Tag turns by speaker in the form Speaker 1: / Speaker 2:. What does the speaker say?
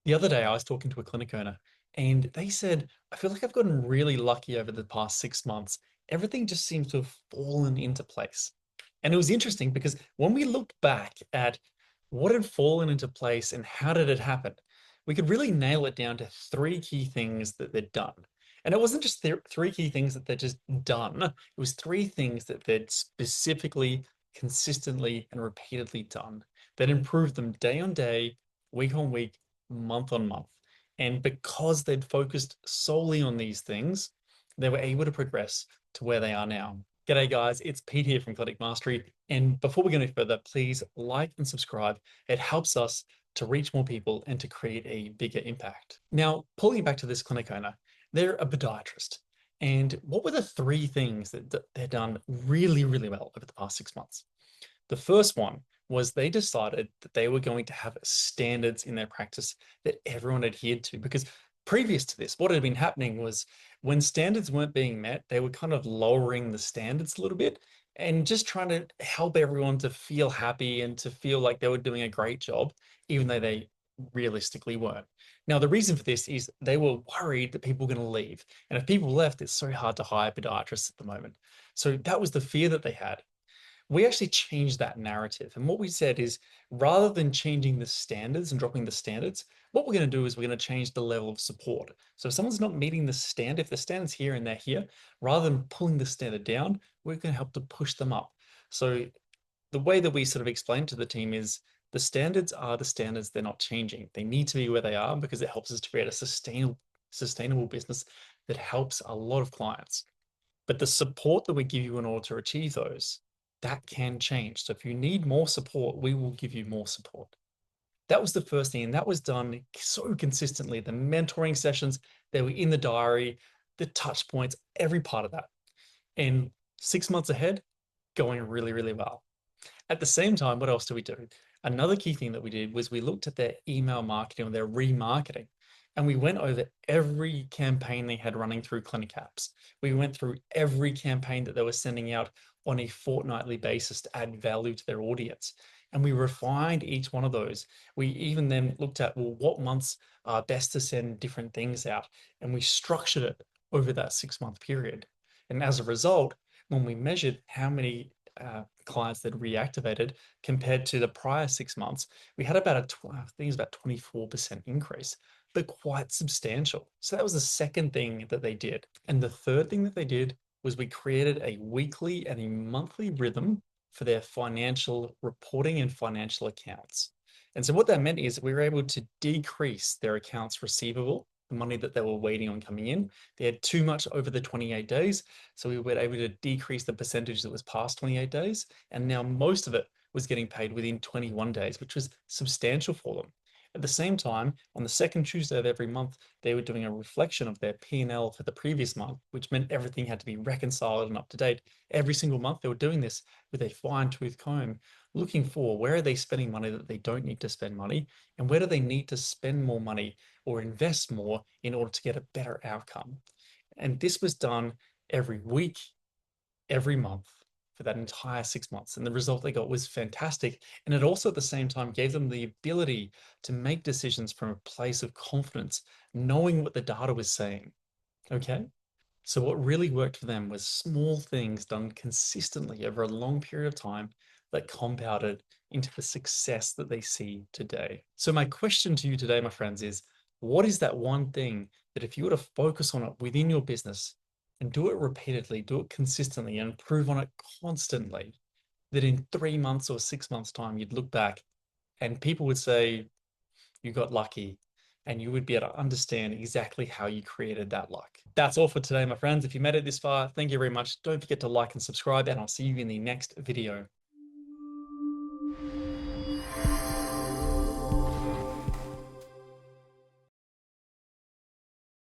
Speaker 1: The other day, I was talking to a clinic owner and they said, I feel like I've gotten really lucky over the past 6 months. Everything just seems to have fallen into place. And it was interesting because when we looked back at what had fallen into place and how did it happen, we could really nail it down to three key things that they'd done. And it wasn't just three key things that they'd just done, it was three things that they'd specifically, consistently, and repeatedly done that improved them day on day, week on week, month on month. And because they'd focused solely on these things, they were able to progress to where they are now. G'day, guys. It's Pete here from Clinic Mastery. And before we go any further, please like and subscribe. It helps us to reach more people and to create a bigger impact. Now, pulling it back to this clinic owner, they're a podiatrist. And what were the three things that they've done really, really well over the past 6 months? The first one was they decided that they were going to have standards in their practice that everyone adhered to. Because previous to this, what had been happening was when standards weren't being met, they were kind of lowering the standards a little bit and just trying to help everyone to feel happy and to feel like they were doing a great job, even though they realistically weren't. Now, the reason for this is they were worried that people were going to leave. And if people left, it's so hard to hire podiatrists at the moment. So that was the fear that they had. We actually changed that narrative. And what we said is rather than changing the standards and dropping the standards, what we're going to do is we're going to change the level of support. So if someone's not meeting the standard, if the standard's here and they're here, rather than pulling the standard down, we're going to help to push them up. So the way that we sort of explain to the team is the standards are the standards, they're not changing. They need to be where they are because it helps us to create a sustainable business that helps a lot of clients. But the support that we give you in order to achieve those, that can change. So if you need more support, we will give you more support. That was the first thing, and that was done so consistently. The mentoring sessions, they were in the diary, the touch points, every part of that. And 6 months ahead, going really, really well. At the same time, what else do we do? Another key thing that we did was we looked at their email marketing or their remarketing, and we went over every campaign they had running through Clinic Apps. We went through every campaign that they were sending out on a fortnightly basis to add value to their audience. And we refined each one of those. We even then looked at, well, what months are best to send different things out? And we structured it over that 6 month period. And as a result, when we measured how many clients that reactivated compared to the prior 6 months, we had about I think it was about 24% increase, but quite substantial. So that was the second thing that they did. And the third thing that they did was we created a weekly and a monthly rhythm for their financial reporting and financial accounts. And so what that meant is we were able to decrease their accounts receivable, the money that they were waiting on coming in. They had too much over the 28 days. So we were able to decrease the percentage that was past 28 days. And now most of it was getting paid within 21 days, which was substantial for them. At the same time, on the second Tuesday of every month, they were doing a reflection of their P&L for the previous month, which meant everything had to be reconciled and up to date. Every single month, they were doing this with a fine-tooth comb, looking for where are they spending money that they don't need to spend money, and where do they need to spend more money or invest more in order to get a better outcome. And this was done every week, every month for that entire 6 months. And the result they got was fantastic. And it also at the same time gave them the ability to make decisions from a place of confidence, knowing what the data was saying. Okay. So what really worked for them was small things done consistently over a long period of time that compounded into the success that they see today. So my question to you today, my friends, is what is that one thing that if you were to focus on it within your business and do it repeatedly, do it consistently, and improve on it constantly, that in 3 months or 6 months' time, you'd look back and people would say, you got lucky, and you would be able to understand exactly how you created that luck. That's all for today, my friends. If you made it this far, thank you very much. Don't forget to like and subscribe, and I'll see you in the next video.